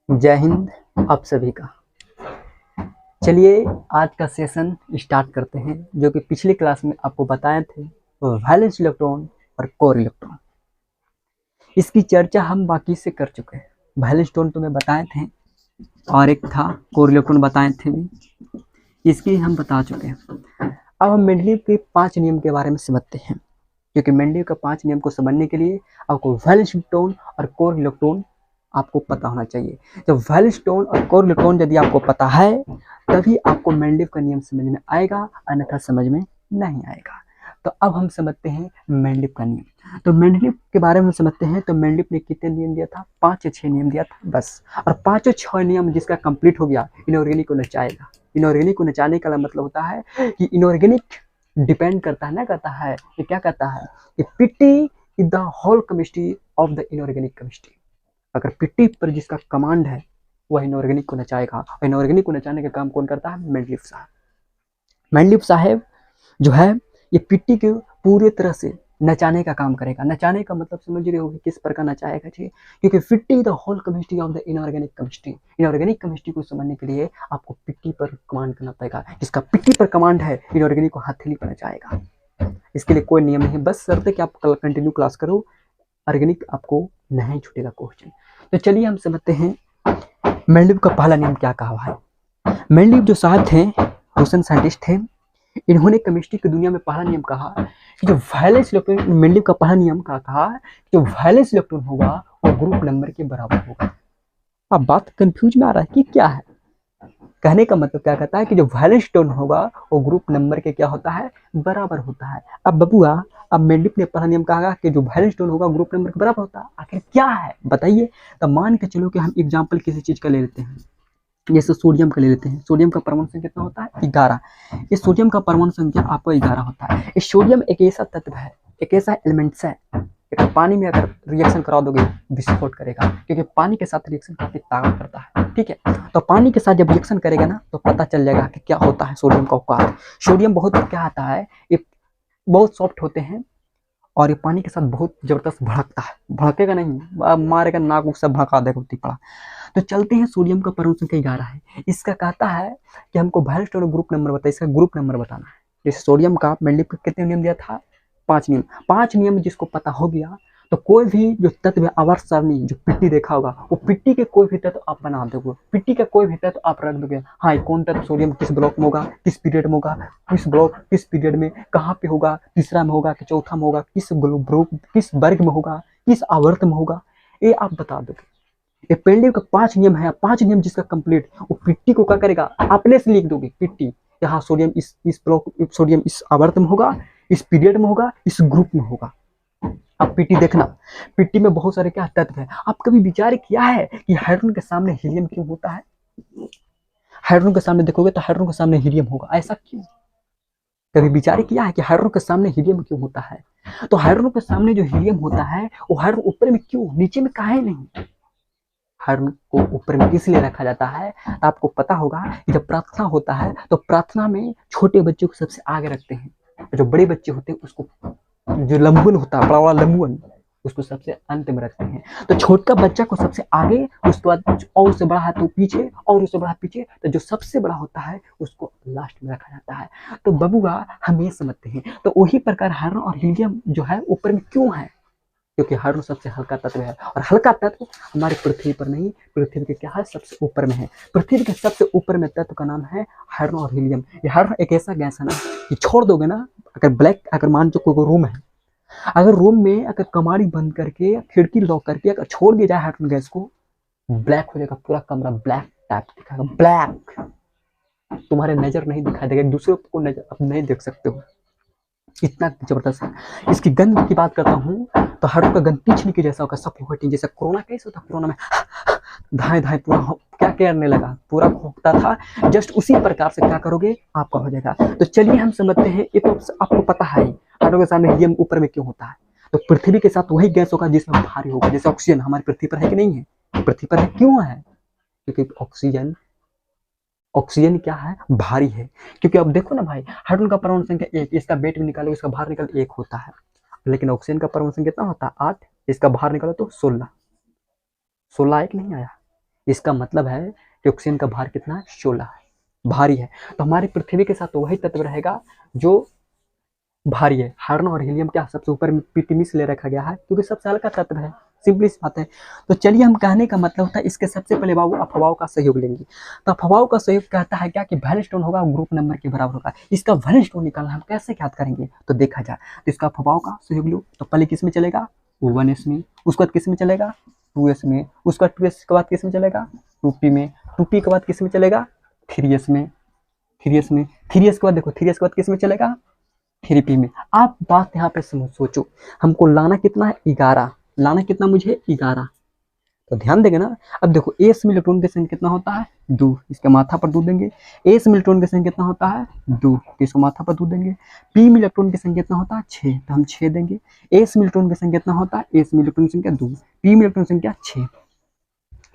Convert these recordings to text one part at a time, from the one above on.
जय हिंद आप सभी का। चलिए आज का सेशन स्टार्ट करते हैं। जो कि पिछली क्लास में आपको बताए थे वो वैलेंस इलेक्ट्रॉन और कोर इलेक्ट्रॉन, इसकी चर्चा हम बाकी से कर चुके हैं। वैलेंस इलेक्ट्रॉन तुम्हें बताए थे और एक था कोर इलेक्ट्रॉन बताए थे भी, इसकी हम बता चुके हैं। अब हम मेंडलीव के 5 नियम के बारे में समझते हैं, क्योंकि मेंडलीव का 5 नियम को समझने के लिए आपको वैलेंस इलेक्ट्रॉन और कोर इलेक्ट्रॉन आपको पता होना चाहिए। जब वैलेंस इलेक्ट्रॉन और कोर इलेक्ट्रॉन यदि आपको पता है तभी आपको मेंडलीव का नियम समझ में आएगा, अन्यथा समझ में नहीं आएगा। तो अब हम समझते हैं मेंडलीव का नियम। तो मेंडलीव के बारे में समझते हैं। तो मेंडलीव ने कितने नियम दिया था? 5 या 6 नियम दिया था बस। और 5 और 6 नियम जिसका कंप्लीट हो गया, इनऑर्गेनिक को नचाएगा। इनऑर्गेनिक को नचाने का मतलब होता है कि इनऑर्गेनिक डिपेंड करता है, ना करता है, ये क्या कहता है कि PT is the whole chemistry of the inorganic chemistry. अगर पीटी पर जिसका कमांड है वह इनऑर्गेनिक को नचाएगा। और इनऑर्गेनिक को नचाने का काम कौन करता है? मेंडलीव साहब। मेंडलीव साहब जो है ये पीटी के पूरी तरह से नचाने का काम करेगा। नचाने का मतलब समझ रहे होगे किस प्रकार नचाएगा जी, क्योंकि PT the whole chemistry of the inorganic chemistry. Inorganic chemistry को समझने के लिए आपको पीटी पर कमांड करना पड़ेगा। जिसका पीटी पर कमांड है इनऑर्गेनिक को हथेली पर नचाएगा। इसके लिए कोई नियम नहीं, बस शर्त है कि आप कल कंटिन्यू क्लास करो, ऑर्गेनिक आपको नहीं छूटेगा क्वेश्चन। तो चलिए हम समझते हैं मेंडलीव का पहला नियम क्या कहा है। मेंडलीव जो साहब थे, रूसन साइंटिस्ट थे, इन्होंने केमिस्ट्री की दुनिया में पहला नियम कहा कि जो वैलेंस इलेक्ट्रॉन, मेंडलीव का पहला नियम का कहा जो वैलेंस इलेक्ट्रॉन होगा वो ग्रुप नंबर के बराबर होगा। अब बात कंफ्यूज में आ रहा है कि क्या है। कहने का मतलब क्या कहता है कि जो वैलेंस इलेक्ट्रॉन होगा वो ग्रुप नंबर के क्या होता है? बराबर होता है। अब बबुआ, अब मेंडलीव ने पहला नियम कहा कि जो वैलेंस इलेक्ट्रॉन होगा ग्रुप नंबर के बराबर होता है। आखिर क्या है बताइए। तो मान के चलो कि हम एग्जांपल किसी चीज का ले लेते हैं, जैसे सोडियम का ले लेते हैं। सोडियम का परमाणु संख्या कितना होता है? 11। इस सोडियम का परमाणु संख्या आपको 11 होता है। इस सोडियम एक ऐसा तत्व है, एक ऐसा एलिमेंट्स है, एक पानी में अगर रिएक्शन करा दोगे विस्फोट करेगा, क्योंकि पानी के साथ रिएक्शन काफी ताकत करता है। ठीक है, तो पानी के साथ जब रिएक्शन करेगा ना तो पता चल जाएगा कि क्या होता है सोडियम का औकात। सोडियम बहुत क्या आता है, ये बहुत सॉफ्ट होते हैं और ये पानी के साथ बहुत जबरदस्त भड़कता है। भड़केगा नहीं, मारेगा नाक उक सब भड़का देगा उतनी पड़ा। तो चलते हैं, सोडियम का परमाणु संख्या 11 है। इसका कहता है कि हमको वैलेंस इलेक्ट्रॉन ग्रुप नंबर बताइए, इसका ग्रुप नंबर बताना है। जैसे सोडियम का मेंडलीव का कितने नियम दिया था? 5 नियम। 5 नियम जिसको पता हो गया तो कोई भी जो तत्व है आवर्त सारणी जो पिट्टी देखा होगा वो पिट्टी के कोई भी तत्व आप बना दोगे, पिट्टी का कोई भी तत्व आप रख दोगे। हाँ, ये कौन तत्व सोडियम किस ब्लॉक में होगा, किस पीरियड में होगा, किस ब्लॉक किस पीरियड में कहाँ पे होगा, तीसरा में होगा कि चौथा में होगा, किस ग्रुप किस वर्ग में होगा, किस आवर्त में होगा, ये आप बता दोगे। ये पेंडेव का 5 नियम है। 5 नियम जिसका कंप्लीट, वो पिट्टी को क्या करेगा? अपने से लिख दोगे पिट्टी, यहाँ सोडियम इस ब्लॉक, सोडियम इस आवर्त में होगा, इस पीरियड में होगा, इस ग्रुप में होगा। अब पिट्टी देखना, पिट्टी में बहुत सारे क्या तत्व है। आप कभी विचार किया है कि हाइड्रोजन के सामने हीलियम क्यों होता है? हाइड्रोजन के सामने देखोगे तो हाइड्रोजन के सामने हीलियम होगा, ऐसा क्यों? कभी विचार किया है कि हाइड्रोजन के सामने हीलियम क्यों होता है? तो हाइड्रोजन के सामने जो हीलियम होता है वो हाइड्रोजन ऊपर में क्यों, नीचे में काहे नहीं? हाइड्रोजन को ऊपर में इसलिए रखा जाता है, तो आपको पता होगा कि जब प्रार्थना होता है तो प्रार्थना में छोटे बच्चों को सबसे आगे रखते हैं, जो बड़े बच्चे होते हैं उसको, जो लंबुन होता है, बड़ा बड़ा लंबुन, उसको सबसे अंत में रखते हैं। तो छोटा बच्चा को सबसे आगे, उसके बाद और उससे बड़ा है तो पीछे, और उससे बड़ा पीछे, तो जो सबसे बड़ा होता है उसको लास्ट में रखा जाता है। तो बबुआ हम ये समझते हैं। तो वही प्रकार हाइड्रोजन और हीलियम जो है ऊपर में क्यों है? क्योंकि हाइड्रोजन सबसे हल्का तत्व है और हल्का तत्व हमारी पृथ्वी पर नहीं, पृथ्वी के क्या है? सबसे ऊपर में है। पृथ्वी के सबसे ऊपर में तत्व का नाम है हाइड्रोजन और हीलियम। ये हाइड्रोजन एक ऐसा गैस है ना कि छोड़ दोगे ना, अगर ब्लैक, अगर मान जो कोई रूम है, अगर रूम में अगर कमाड़ी बंद करके खिड़की लॉक करके अगर छोड़ दिया जाए हाइड्रोजन गैस को, ब्लैक हो जाएगा पूरा कमरा, ब्लैक टाइप दिखाएगा, ब्लैक। तुम्हारे नजर नहीं दिखाई देगा, दूसरों को नजर अब नहीं देख सकते हो, इतना जबरदस्त है। इसकी गंध की बात करता हूँ तो हाइड्रोजन का गंध पीछने के जैसा होगा, सफोकेटिंग, जैसा कोरोना कैसे होता, कोरोना में धाए धाए पूरा क्या करने लगा, पूरा खोखता था। जस्ट उसी प्रकार से क्या करोगे आपका हो जाएगा। तो चलिए हम समझते हैं। ये तो आपको पता है हाइड्रोजन के सामने हीलियम ऊपर में क्यों होता है। तो पृथ्वी के साथ वही गैस होगा जिसमें भारी होगा, जैसे ऑक्सीजन हमारी पृथ्वी पर है कि नहीं है? पृथ्वी पर है, क्यों है? क्योंकि ऑक्सीजन, ऑक्सीजन क्या है? भारी है। क्योंकि अब देखो ना भाई, हाइड्रोजन का परमाणु संख्या 1, इसका वेट भी निकालो, इसका बाहर निकालो 1 होता है, लेकिन ऑक्सीजन का परमाणु संख्या कितना होता है? 8, इसका बाहर निकालो तो 16, 16 एक नहीं आया। इसका मतलब है कि ऑक्सीजन का भार कितना है, 16 है, भारी है। तो हमारी पृथ्वी के साथ तो वही तत्व रहेगा जो भारी है। हाइड्रोजन और हीलियम क्या सबसे ऊपर में पृथ्वी से ले रखा गया है क्योंकि सबसे हल्का तत्व है, सिंपली सी बात है। तो चलिए हम कहने का मतलब होता है इसके सबसे पहले बाबू अफवाहों का सहयोग लेंगे। तो अफवाहों का सहयोग कहता है क्या कि वैलेंस स्टोन होगा ग्रुप नंबर के बराबर होगा। इसका वैलेंस स्टोन निकालना हम कैसे ज्ञात करेंगे, तो देखा जाए तो इसका अफवाहों का सहयोग लो तो पहले किस में चलेगा, 1s में, उसके बाद किस में चलेगा, 2s में, उसका 2s के बाद किस में चलेगा, 2p में, 2p के बाद किस में चलेगा, 3s में, 3s में, 3s के बाद देखो 3s के बाद किस में चलेगा, 3p में। आप बात यहाँ पे सोचो, हमको लाना कितना है, 11, लाना कितना मुझे, 11। तो ध्यान देंगे ना। अब देखो एस में इलेक्ट्रॉन की संख्या कितना होता है, 2, इसके माथा पर 2 देंगे। एस में इलेक्ट्रॉन की संख्या कितना होता है, 2, तो इसको माथा पर 2 देंगे। पी में इलेक्ट्रॉन की संख्या कितना होता है, 6, तो हम 6 देंगे। एस में इलेक्ट्रॉन की संख्या कितना होता है, एस में इलेक्ट्रॉन की संख्या 2, पी में इलेक्ट्रॉन की संख्या 6।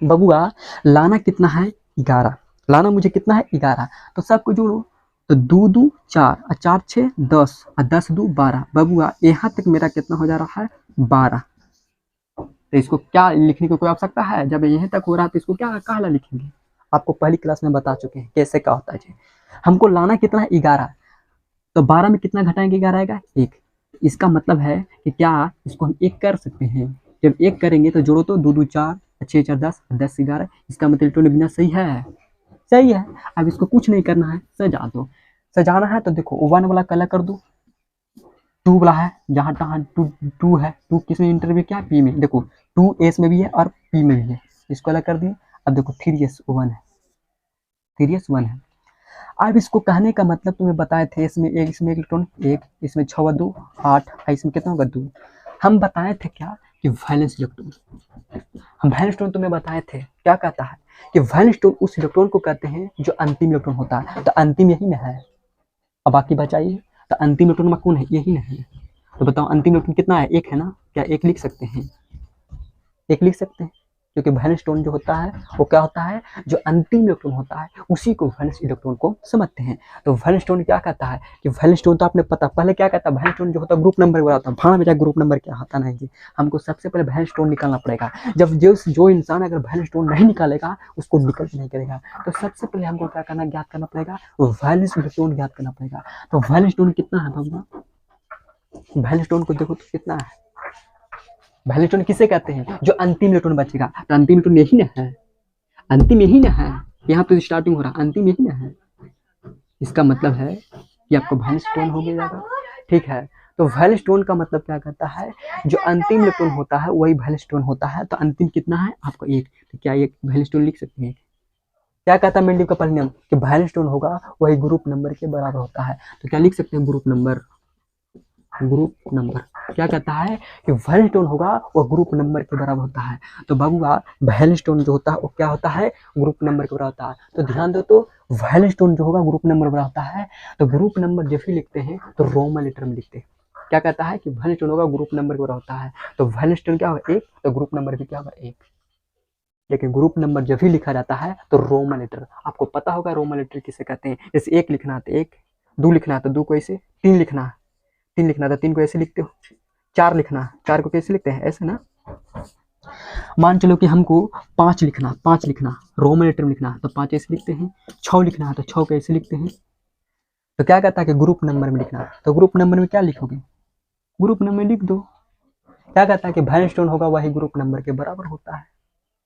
बबुआ लाना कितना है, 11, लाना मुझे कितना है, 11। तो सबको जोड़ो तो 2 2 4 और 4 6 10 और 10 2 12। बबुआ यहाँ तक मेरा कितना हो जा रहा है, 12। तो इसको क्या लिखने की कोई आवश्यकता है, जब यहीं तक हो रहा है तो इसको क्या काला लिखेंगे, आपको पहली क्लास में बता चुके हैं कैसे क्या होता है जी। हमको लाना कितना है, 11। तो 12 में कितना घटाएंगे, 11 आएगा 1। इसका मतलब है कि क्या इसको हम 1 कर सकते हैं। जब 1 करेंगे तो जोड़ो तो 2 2 4 6 4 10 10 11। इसका मतलब इलेक्ट्रॉन बिना सही है, सही है। अब इसको कुछ नहीं करना है, सजा दो। सजाना है तो देखो 1 वाला कलर कर दो, 2 वाला है जहाँ तहाँ 2 है, 2 किस में इंटर भी क्या, पी में। देखो 2 एस में भी है और पी में भी है, इसको अलग कर दिए। अब देखो 3s 1 है, 3s 1 है। अब इसको कहने का मतलब तुम्हें बताए थे, इसमें एक, इसमें इलेक्ट्रॉन 1, इसमें 6 2 8, इसमें कितना होगा 2। हम बताए थे क्या कि वैलेंस इलेक्ट्रॉन, हम वैलेंस इलेक्ट्रॉन तुम्हें बताए थे क्या कहता है कि वैलेंस इलेक्ट्रॉन उस इलेक्ट्रॉन को कहते हैं जो अंतिम इलेक्ट्रॉन होता है। तो अंतिम यही ना है, अब बाकी बचाइए। तो अंतिम इलेक्ट्रॉन में कौन है, यही ना है। तो बताओ अंतिम इलेक्ट्रॉन कितना है, 1 है ना, क्या 1 लिख सकते हैं, 1 लिख सकते हैं। क्योंकि वैलेंस स्टोन जो होता है वो क्या होता है, जो अंतिम इलेक्ट्रॉन होता है उसी को वैलेंस इलेक्ट्रॉन को समझते हैं। तो वैलेंस स्टोन क्या कहता है कि वैलेंस स्टोन तो आपने पता पहले क्या कहता है, वैलेंस स्टोन जो होता है ग्रुप नंबर वाला होता है। भाड़ में ग्रुप नंबर क्या होता नहीं जी, हमको सबसे पहले वैलेंस स्टोन निकालना पड़ेगा। जब जो इंसान अगर वैलेंस स्टोन नहीं निकालेगा उसको विकल्प नहीं करेगा। तो सबसे पहले हमको क्या करना, ज्ञात करना पड़ेगा, वैलेंस इलेक्ट्रॉन ज्ञात करना पड़ेगा। तो वैलेंस स्टोन कितना है भगवान, वैलेंस स्टोन को देखो तो कितना है। वैलेंस स्टोन किसे कहते हैं, जो अंतिम इलेक्ट्रॉन बचेगा। तो अंतिम इलेक्ट्रॉन यही ना है, अंतिम यही ना है, यहाँ तो स्टार्टिंग हो रहा है, अंतिम यही ना है। इसका मतलब है कि आपको वैलेंस स्टोन हो जाएगा, ठीक है। तो वैलेंस स्टोन का मतलब क्या कहता है, जो अंतिम इलेक्ट्रॉन होता है वही वैलेंस स्टोन होता है। तो अंतिम कितना है आपका 1, तो क्या एक वैलेंस स्टोन लिख सकते हैं। क्या कहता है मेंडल का परिणाम कि वैलेंस स्टोन होगा वही ग्रुप नंबर के बराबर होता है। तो क्या लिख सकते हैं, ग्रुप नंबर, ग्रुप नंबर क्या कहता है कि वैलेंस स्टोन होगा वो ग्रुप नंबर के बराबर होता है। तो बाबूआ वैलेंस स्टोन जो होता है वो क्या होता है, ग्रुप नंबर के बराबर होता है। तो ध्यान दो, तो वैलेंस स्टोन जो होगा ग्रुप नंबर बराबर होता है। तो ग्रुप नंबर जब भी लिखते हैं तो रोमन लेटर में लिखते हैं। क्या कहता है कि वैलेंस स्टोन होगा ग्रुप नंबर के बराबर होता है। तो वैलेंस स्टोन क्या होगा 1, तो ग्रुप नंबर भी क्या होगा 1। लेकिन ग्रुप नंबर जब भी लिखा जाता है तो रोमन लेटर, आपको पता होगा रोमन लेटर किसे कहते हैं। जैसे 1 लिखना है तो 1, 2 लिखना है तो 2 को ऐसे, 3 लिखना है, 3 लिखना है तो 3 को ऐसे लिखते हो, 4 लिखना है, 4 को कैसे लिखते हैं, ऐसे ना। मान चलो कि हमको 5 लिखना, 5 लिखना रोमन लेटर में लिखना है तो 5 ऐसे लिखते हैं। 6 लिखना है तो 6 को ऐसे लिखते हैं। तो क्या कहता है कि ग्रुप नंबर में लिखना है, तो ग्रुप नंबर में क्या लिखोगे, ग्रुप नंबर लिख दो। क्या कहता है कि वैलेंस स्टोन होगा वही ग्रुप नंबर के बराबर होता है।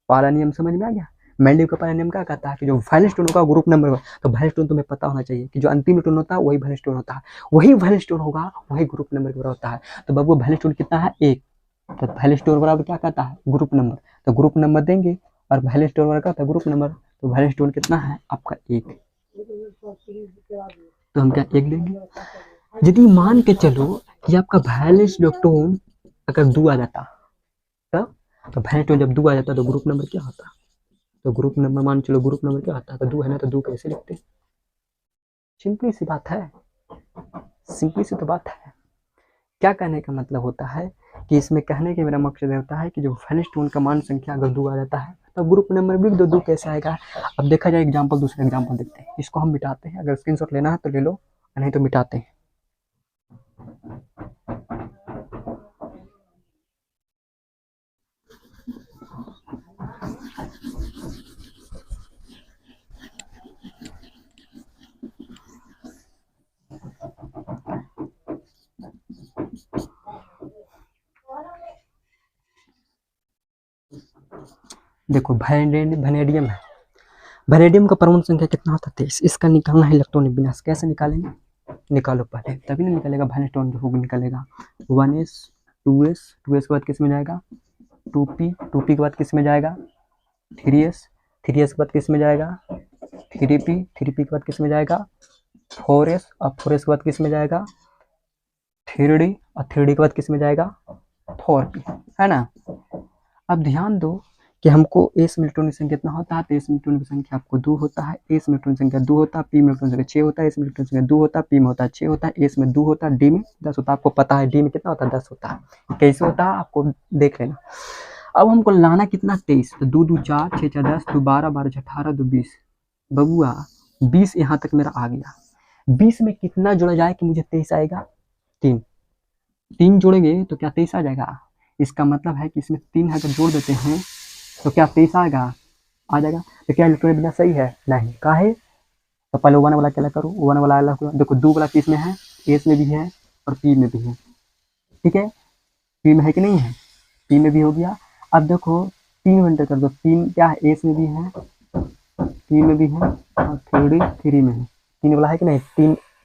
पहला नियम समझ में आ गया। मेंडल का पहला नियम क्या कहता है कि जो वैलेंस स्टोन होगा ग्रुप नंबर, तो वैलेंस स्टोन तुम्हें पता होना चाहिए कि जो अंतिम इलेक्ट्रॉन होता है वही वैलेंस स्टोन होता है, वही वैलेंस स्टोन होगा वही ग्रुप नंबर के बराबर होता है। तो बाबू वैलेंस स्टोन कितना है 1, तो वैलेंस स्टोन बराबर क्या कहता है, ग्रुप नंबर। तो ग्रुप नंबर देंगे और वैलेंस स्टोन बराबर क्या होता है, ग्रुप नंबर। तो वैलेंस स्टोन कितना है आपका 1, तो हम क्या 1 लेंगे। यदि मान के चलो कि आपका वैलेंस इलेक्ट्रॉन अगर 2 आ जाता तब, तो वैलेंस इलेक्ट्रॉन जब 2 आ जाता तो ग्रुप नंबर क्या होता, तो ग्रुप नंबर मान चलो ग्रुप नंबर क्या आता है, तो 2 है ना, तो 2 कैसे लिखते हैं। सिंपली सी बात है, सिंपली सी तो बात है। क्या कहने का मतलब होता है कि इसमें कहने के मेरा मकसद होता है कि जो वैलेंस स्टोन का मान संख्या अगर 2 आ जाता है तो ग्रुप नंबर भी 2 कैसे आएगा। अब देखा जाए एग्जाम्पल, दूसरा एग्जाम्पल देखते हैं। इसको हम मिटाते हैं, अगर स्क्रीनशॉट लेना है तो ले लो, नहीं तो मिटाते हैं। देखो वेनेडियम है, वेनेडियम का परमाणु संख्या कितना होता है 23। इसका निकालना है इलेक्ट्रॉनिक विन्यास। कैसे निकालेंगे, निकालो पहले, तभी ना निकलेगा। वेनेस्टोन होगा निकलेगा 1s 2s, 2s के बाद किस में जाएगा 2p, 2p के बाद किस में जाएगा 3s, 3s के बाद किस में जाएगा 3p, 3p के बाद किस में जाएगा 4s, और 4s के बाद किस में जाएगा 3d, और 3d के बाद किस में जाएगा 4p, है ना। अब ध्यान दो कि हमको एस में इलेक्ट्रॉन संख्या कितना होता है, तो एस में इलेक्ट्रॉन की संख्या आपको 2 होता है, एस में इलेक्ट्रॉन संख्या 2 होता है, पी में इलेक्ट्रॉन संख्या 6 होता है, एस में इलेक्ट्रॉन संख्या 2 होता है, पी में होता है 6 होता है, एस में 2 होता है, डी में 10 होता है। आपको पता है डी में कितना होता है 10 होता है। कैसे होता है आपको देख लेना। अब हमको लाना कितना 23, तो 2 2 4 6 4 10, 2 12 12 6 18 2 20, बबुआ 20 यहाँ तक मेरा आ गया। 20 में कितना जोड़ा जाए कि मुझे 23 आएगा, 3 3 जोड़ेंगे तो क्या 23 आ जाएगा। इसका मतलब है कि इसमें 3 अगर जोड़ देते हैं तो क्या 23 आएगा, आ जाएगा। तो क्या इलेक्ट्रॉनिक विन्यास सही है, नहीं काहे, तो पहले वन वाला क्या करो, वन वाला अलग करो। देखो 2 वाला किस में है, एस में भी है और पी में भी है, ठीक है, पी में है कि नहीं है, पी में भी हो गया। अब देखो 3 एंटर कर दो, 3 क्या है एस में भी है, पी में भी है और 3 में है। 3 वाला है कि नहीं,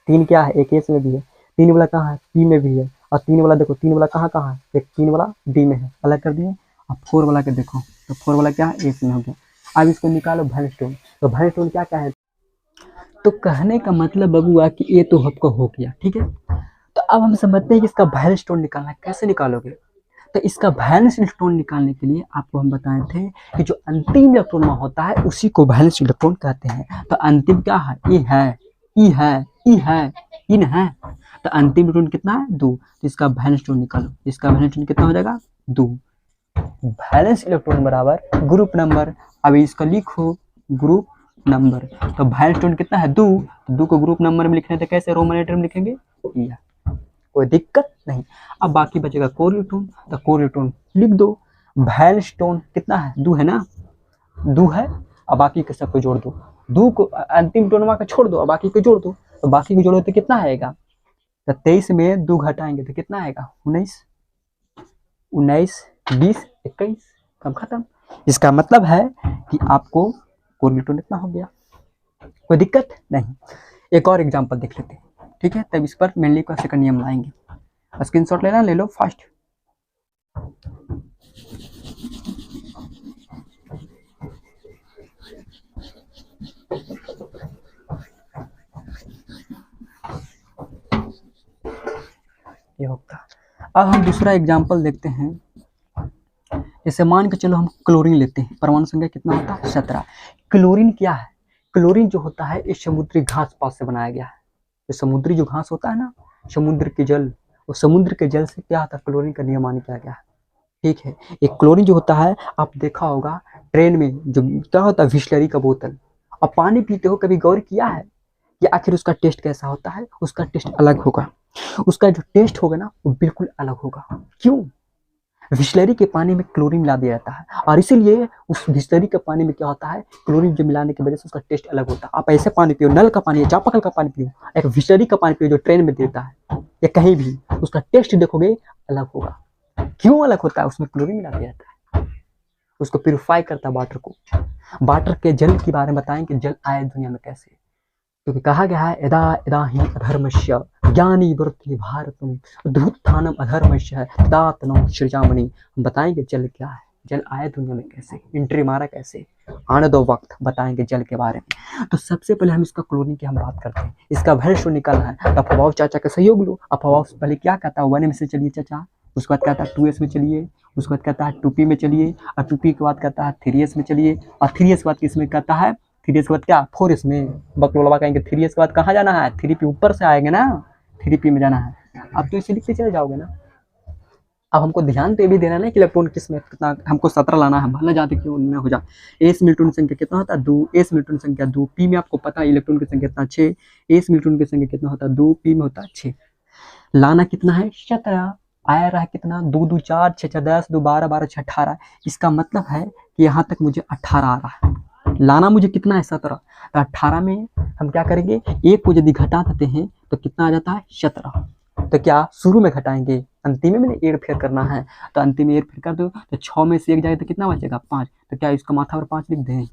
3 क्या है, एक एस में भी है, 3 वाला कहाँ है पी में भी है, और 3 वाला देखो 3 वाला कहाँ कहाँ है, एक 3 वाला डी में है, अलग कर दिए। अब 4 वाला के देखो, तो 4 वाला क्या है एस में हो गया। अब इसको निकालो वेनेस्टोन, तो वेनेस्टोन क्या क्या है, तो कहने का मतलब बबुआ कि ये तो आपका हो गया, ठीक है। तो अब हम समझते हैं कि इसका वेनेस्टोन निकालना है, कैसे निकालोगे। तो इसका वैलेंस इलेक्ट्रॉन निकालने के लिए आपको हम बताए थे कि जो अंतिम इलेक्ट्रॉन होता है उसी को वैलेंस इलेक्ट्रॉन कहते हैं। तो अंतिम क्या है, ई है, ई है, ई है, इन है। तो अंतिम इलेक्ट्रॉन कितना है 2, तो इसका वैलेंस इलेक्ट्रॉन निकालो। इसका वैलेंस इलेक्ट्रॉन कितना हो जाएगा 2। वैलेंस इलेक्ट्रॉन बराबर ग्रुप नंबर। अब इसका लिखो ग्रुप नंबर। तो वैलेंस इलेक्ट्रॉन कितना है 2, तो 2 को ग्रुप नंबर में लिखने तो कैसे रोमन लेटर में लिखेंगे, कोई दिक्कत नहीं। अब बाकी बचेगा कोर इलेक्ट्रॉन, तो कोर इलेक्ट्रॉन लिख दो। वेनेस्टोन कितना है 2 है ना, 2 है, अब बाकी के सबको जोड़ दो। 2 को अंतिम टोनमा का छोड़ दो और बाकी को जोड़ दो, तो बाकी को जोड़ो तो कितना आएगा, तो 23 में 2 घटाएंगे तो कितना आएगा 19, 19 20 21, कब खत्म। इसका मतलब है कि आपको कोर इलेक्ट्रॉन इतना हो गया, कोई दिक्कत नहीं। एक और एग्जांपल देख लेते हैं, ठीक है, तब इस पर मेनली का सेकंड नियम लाएंगे। स्क्रीनशॉट लेना, ले लो फास्ट। ये होगा। अब हम दूसरा एग्जांपल देखते हैं। जैसे मान के चलो हम क्लोरीन लेते हैं, परमाणु संख्या कितना होता है 17। क्लोरीन क्या है, क्लोरीन जो होता है इस समुद्री घास पात से बनाया गया है। तो समुद्री जो घास होता है ना, समुद्र के जल, वो समुद्र के जल से क्या होता है क्लोरीन का निर्माण किया गया है, ठीक है। एक क्लोरीन जो होता है, आप देखा होगा ट्रेन में जो क्या होता है बिस्लरी का बोतल, अब पानी पीते हो कभी गौर किया है कि आखिर उसका टेस्ट कैसा होता है, उसका टेस्ट अलग होगा, उसका जो टेस्ट होगा ना वो बिल्कुल अलग होगा। क्यों, बिस्लरी के पानी में क्लोरीन मिला दिया जाता है, और इसीलिए उस बिस्लरी के पानी में क्या होता है क्लोरीन जो मिलाने की वजह से उसका टेस्ट अलग होता है। आप ऐसे पानी पियो, नल का पानी, चापाकल का पानी पियो, एक बिस्लरी का पानी पियो जो ट्रेन में देता है या कहीं भी, उसका टेस्ट देखोगे अलग होगा। क्यों अलग होता है, उसमें क्लोरीन मिला दिया जाता है, उसको प्यूरिफाई करता है वाटर को। वाटर के जल के बारे में बताएं कि जल आए दुनिया में कैसे, क्योंकि कहा गया है यदा यदा ही अधर्मस्य ज्ञानी वृत्ति भारतम धूत्थानम अधर्मस्य तदातनम सृजामणि। हम बताएंगे जल क्या है, जल आए दुनिया में कैसे, एंट्री मारा कैसे, आने दो वक्त बताएंगे जल के बारे में। तो सबसे पहले हम इसका क्लोरीन की हम बात करते हैं, इसका वैल्यू निकालना है। तो अफवाह चाचा का सहयोग लो। अफवाह पहले क्या कहता है 1 में से चलिए चाचा, उसके बाद कहता है 2s में चलिए, उसके बाद कहता है 2p में चलिए, और 2p के बाद कहता है 3s में चलिए, और 3s के बाद किसमें कहता है 3s के बाद क्या 4s में। बकलोलवा कहेंगे 3s के बाद कहाँ जाना है, 3p ऊपर से आएंगे ना, 3p में जाना है। अब तो इसे लिखते चले जाओगे ना। अब हमको ध्यान पे भी देना है कि इलेक्ट्रॉन किस में कितना, हमको 17 लाना है, भले जाते क्यों उनमें हो जा। एस में इलेक्ट्रॉन संख्या कितना होता है 2, एस में इलेक्ट्रॉन संख्या 2, पी में आपको पता है इलेक्ट्रॉन की संख्या कितना 6, एस में इलेक्ट्रॉन की संख्या कितना होता है 2, पी में होता है 6। लाना कितना है 17, आया रहा कितना 2 2 4 6 4 10, 2 12 12 6 18। इसका मतलब है कि यहाँ तक मुझे 18 आ रहा है, लाना मुझे कितना है 17। तो 18 में हम क्या करेंगे, एक को यदि घटा देते हैं तो कितना आ जाता है 17। तो क्या शुरू में घटाएंगे, अंतिम में एड फेयर करना है, तो अंतिम में एड फेयर कर दो, तो 6 में से 1 जाए तो कितना बचेगा 5, तो क्या इसका माथा और 5 लिख दें,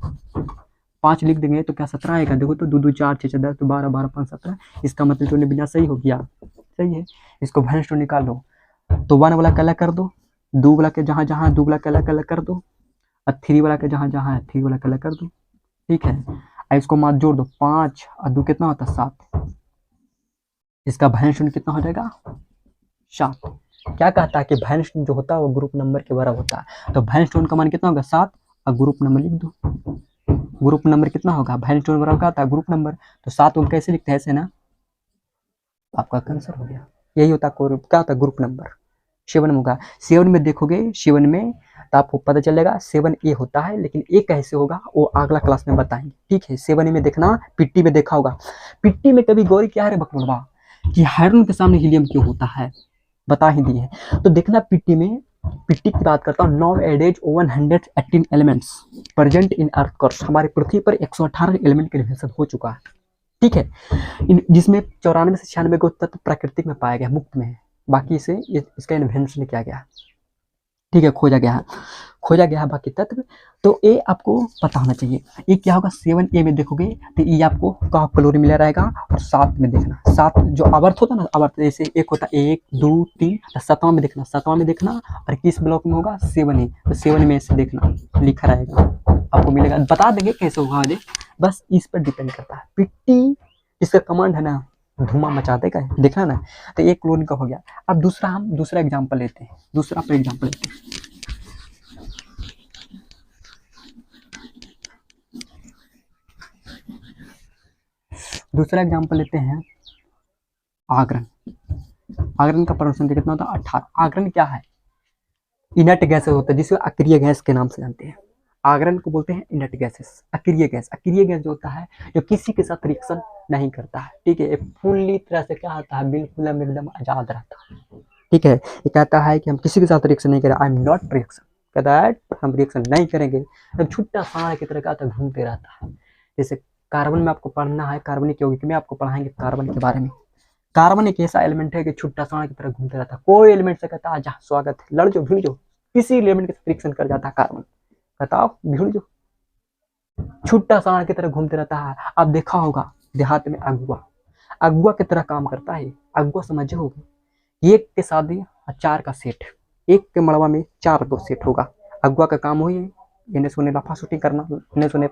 5 लिख देंगे तो क्या 17 आएगा, देखो तो 2 2 4 6 6 10 तो 12 12 5 17, इसका मतलब तो बिना सही हो गया, सही है। इसको भैंस तो निकाल लो, तो 1 वाला कलर कर दो, 2 वाला के जहाँ जहाँ 2 वाला कलर कर दो, और 3 वाला के जहाँ जहाँ है 3 वाला कलर कर दो, ठीक है। और इसको मात जोड़ दो, 5 और 2 कितना होता है 7, इसका भैंस कितना हो जाएगा 7। क्या कहता है कि भैंस जो होता है वो ग्रुप नंबर के बराबर होता है, तो भैंस का मान कितना होगा 7, और ग्रुप नंबर लिख दो, ग्रुप नंबर कितना होगा, भैंस बराबर क्या होता है ग्रुप नंबर, तो 7 को कैसे लिखते हैं ऐसे ना, आपका आंसर हो गया, यही होता है क्या होता है ग्रुप नंबर। 7 में होगा, 7 में देखोगे 7 में तो आपको पता चलेगा 7A होता है, लेकिन ए कैसे होगा वो अगला क्लास में बताएंगे, ठीक है। 7A में देखना, पिट्टी में देखा होगा, पिट्टी में कभी गौरी क्या है बकमुलवा कि हाइड्रोजन के सामने हीलियम क्यों होता है, बता ही दिए हैं। तो देखना पिट्टी में, पिट्टी की बात करता हूँ, 9 एडेज 118 elements present in earth course, हमारी पृथ्वी पर 118 एलिमेंट का इन्वेंशन हो चुका है, ठीक है। जिसमें 94 से 96 को तत्व प्राकृतिक में पाया गया, मुक्त में है, बाकी से इसका इन्वेंशन किया गया, ठीक है, खोजा गया है बाकी तत्व। तो ए आपको पता होना चाहिए, ये क्या होगा 7A में देखोगे तो ये आपको कहा क्लोरीन मिला रहेगा, और 7 में देखना, 7 जो आवर्त होता है ना, आवर्त जैसे एक होता है 1 2 3, तो 7वां में देखना, 7वां में देखना, और किस ब्लॉक में होगा 7A, तो 7 में से देखना लिखा रहेगा, आपको मिलेगा, बता देंगे कैसे होगा आगे, बस इस पर डिपेंड करता है। पिट्टी इसका कमांड है ना, धुआं मचा देगा, देखना ना, तो एक क्लोरीन का हो गया। अब हम दूसरा एग्जाम्पल लेते हैं, दूसरा एग्जाम्पल लेते हैं, दूसरा एग्जाम्पल लेते हैं आगरन। आगरन का परसेंटेज कितना होता है 18। आगरन क्या है, इनर्ट गैस होता है जिसे अक्रिय गैस के नाम से जानते हैं, आगरन को बोलते हैं इनर्ट गैसेस, अक्रिय गैस। अक्रिय गैस जो होता है जो किसी के साथ रिएक्शन नहीं करता है, ठीक है, फुल्ली तरह से क्या होता है, बिल्कुल एकदम आजाद रहता है, ठीक है। ये कहता है कि हम किसी के साथ रिएक्शन नहीं करें, आई एम नॉट रिएक्शन, कहता है हम रिएक्शन नहीं करेंगे, जब छुट्टा सांड की तरह का घूमते रहता है। जैसे कार्बन में आपको पढ़ना है, कार्बनिक यौगिक में आपको पढ़ाएंगे कार्बन के बारे में। कार्बन एक ऐसा एलिमेंट है कि छुट्टा सांड की तरह घूमते रहता है, कोई एलिमेंट से कहता है जा स्वागत है, लड़ जो भिड़ जो, किसी एलिमेंट के साथ रिएक्शन कर जाता है कार्बन, कहता भिड़ जो, छुट्टा सांड की तरह घूमते रहता है। आप देखा होगा देहात में अगुआ, अगुआ की तरह काम करता है, अगुआ समझे होगे, एक के शादी 4 का सेट, एक के मड़वा में 4 को सेट होगा, अगुआ का काम वही है, इन्हें सोने लाफा शूटिंग करना, इन्हें सोने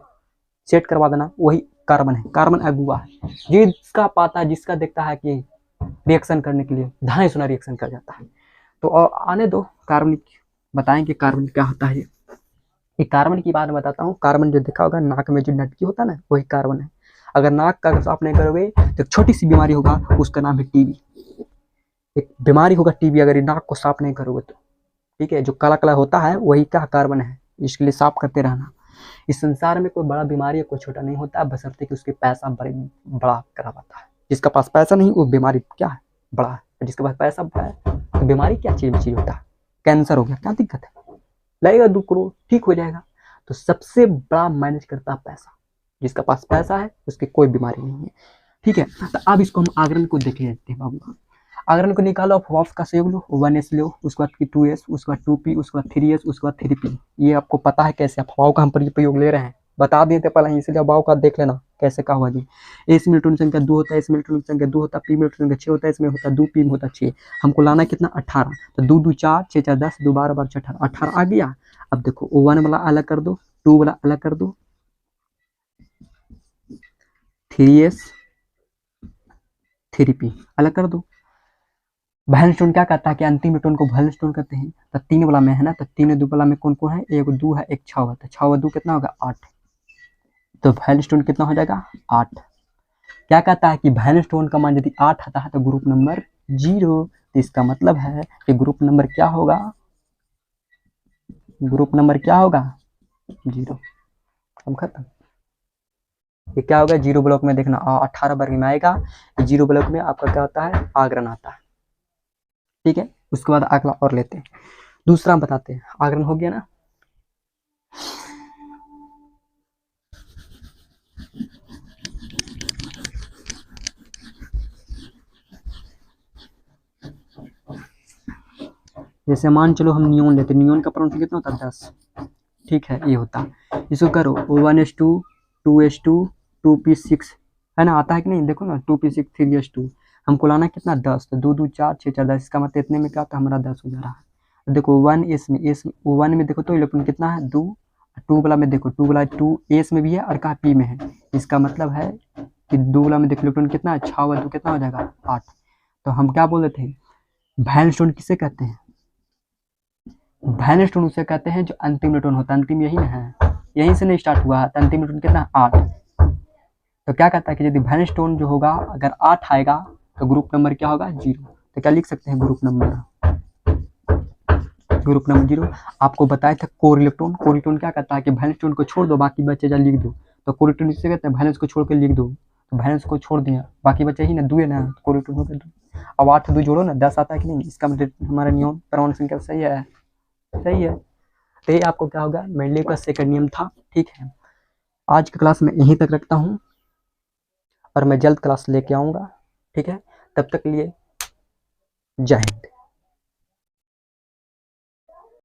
सेट करवा देना, वही कार्बन है, कार्बन अगुआ है, जिसका पाता जिसका देखता है कि रिएक्शन करने के लिए धाए सुना रिएक्शन कर जाता है। तो और आने दो, कार्बन बताएंगे कार्बन क्या होता है। ये कार्बन की बात बताता हूँ, कार्बन जो देखा होगा नाक में जो नटकी होता है ना, वही कार्बन है। अगर नाक का साफ नहीं करोगे तो छोटी सी बीमारी होगा, उसका नाम है टीबी, एक बीमारी होगा टीबी, अगर नाक को साफ नहीं करोगे तो, ठीक है। जो काला काला होता है वही क्या कार्बन है, इसके लिए साफ करते रहना। इस संसार में कोई बड़ा बीमारी है, कोई छोटा नहीं होता, बशर्ते कि उसके पैसा बड़ा करवाता है। जिसका पास पैसा नहीं वो बीमारी क्या है, बड़ा है, जिसके पास पैसा बड़ा है तो बीमारी क्या चीज होता है, कैंसर हो गया क्या दिक्कत है, लगेगा 2 करोड़ ठीक हो जाएगा। तो सबसे बड़ा मैनेज करता है पैसा, जिसका पास पैसा है उसकी कोई बीमारी नहीं है, ठीक है। तो अब इसको हम आगरण को देख लेते हैं बाबू, आगरण को निकालो, फॉक्स का सहयोग लो, 1s लो, उसके बाद 2s, उसके बाद 2p, उसके बाद 3s, उसके बाद 3p। ये आपको पता है कैसे आप हवाओं का हम प्रयोग ले रहे हैं, बता दिए थे पहले, इसलिए हवाओं का देख लेना कैसे का हुआ जी। एस में इलेक्ट्रॉन संख्या 2 होता है, इसमें इलेक्ट्रॉन संख्या 2 होता है, पी में इलेक्ट्रॉन संख्या 6 होता है, इसमें होता है 2, पी में होता है 6। हमको लाना है कितना 18, तो 2 2 4 6 4 10 2 12 12 18, 18 आ गया। अब देखो 1 वाला अलग कर दो, 2 वाला अलग कर दो, 3s 3p अलग कर दो। वैलेंस स्टोन क्या कहता है कि अंतिम इलेक्ट्रॉन को वैलेंस स्टोन कहते हैं, तो 3 वाला में है ना, तो 3 2 वाला में कौन कौन है, 1 2 है, 1 6 है, तो 6 और 2 कितना होगा 8, तो वैलेंस स्टोन कितना हो जाएगा 8। क्या कहता है कि वैलेंस स्टोन का मान यदि 8 आता है तो ग्रुप नंबर 0, तो इसका मतलब है कि ग्रुप नंबर क्या होगा, ग्रुप नंबर क्या होगा 0। हम खत्म, ये क्या होगा 0 ब्लॉक में देखना, 18 वर्ग में आएगा, 0 ब्लॉक में आपका क्या होता है आगरण आता है, ठीक है। उसके बाद अगला और लेते हैं, दूसरा हम बताते हैं, आगरण हो गया ना। जैसे मान चलो हम नियोन लेते, नियोन का परमाणु कितना होता है 10, ठीक है, ये होता। इसको करो 1s2 2s2 2p6 है ना, आता है कि नहीं, देखो ना 2p6 3s2, हमको लाना कितना 10, तो 2 2 4 6 4 10, इसका मतलब इतने में क्या होता है हमारा 10 हो जा रहा है। देखो 1s में, एस 1 में देखो तो इलेक्ट्रॉन कितना है 2, 2 वाला में देखो 2 वाला 2 एस में भी है और कहाँ पी में है, इसका मतलब है कि 2 वाला में देखो इलेक्ट्रॉन कितना है 6 वाला, तो कितना हो जाएगा 8। तो हम क्या बोल रहे थे, वैलेंस स्टोन किसे कहते हैं, वैलेंस स्टोन उसे कहते हैं जो अंतिम इलेक्ट्रॉन होता है, अंतिम यही ना है, यहीं से नहीं स्टार्ट हुआ है, तो अंतिम इलेक्ट्रॉन कितना 8। तो क्या कहता है कि यदि वैलेंस स्टोन जो होगा अगर 8 आएगा तो ग्रुप नंबर क्या होगा 0। तो क्या लिख सकते हैं ग्रुप नंबर 0। आपको बताया था कोर इलेक्ट्रॉन, कोर इलेक्ट्रॉन क्या कहता है कि वैलेंस स्टोन को छोड़ दो, बाकी बचे जा लिख दो। तो कोर इलेक्ट्रॉन किसे कहते हैं, वैलेंस को छोड़ के लिख दो, तो वैलेंस को छोड़ दिया, बाकी बचे ही ना 2 है ना, तो कोर इलेक्ट्रॉन हो गया 2। अब 8 2 जोड़ो ना 10 आता है कि नहीं, इसका मतलब हमारा नियम परमाणु संख्या सही है, सही है। तो ये आपको क्या होगा, मेंडलीव का सेकंड नियम था, ठीक है। आज की क्लास में यहीं तक रखता हूँ और मैं जल्द क्लास लेके आऊँगा, ठीक है। तब तक के लिए जय हिंद।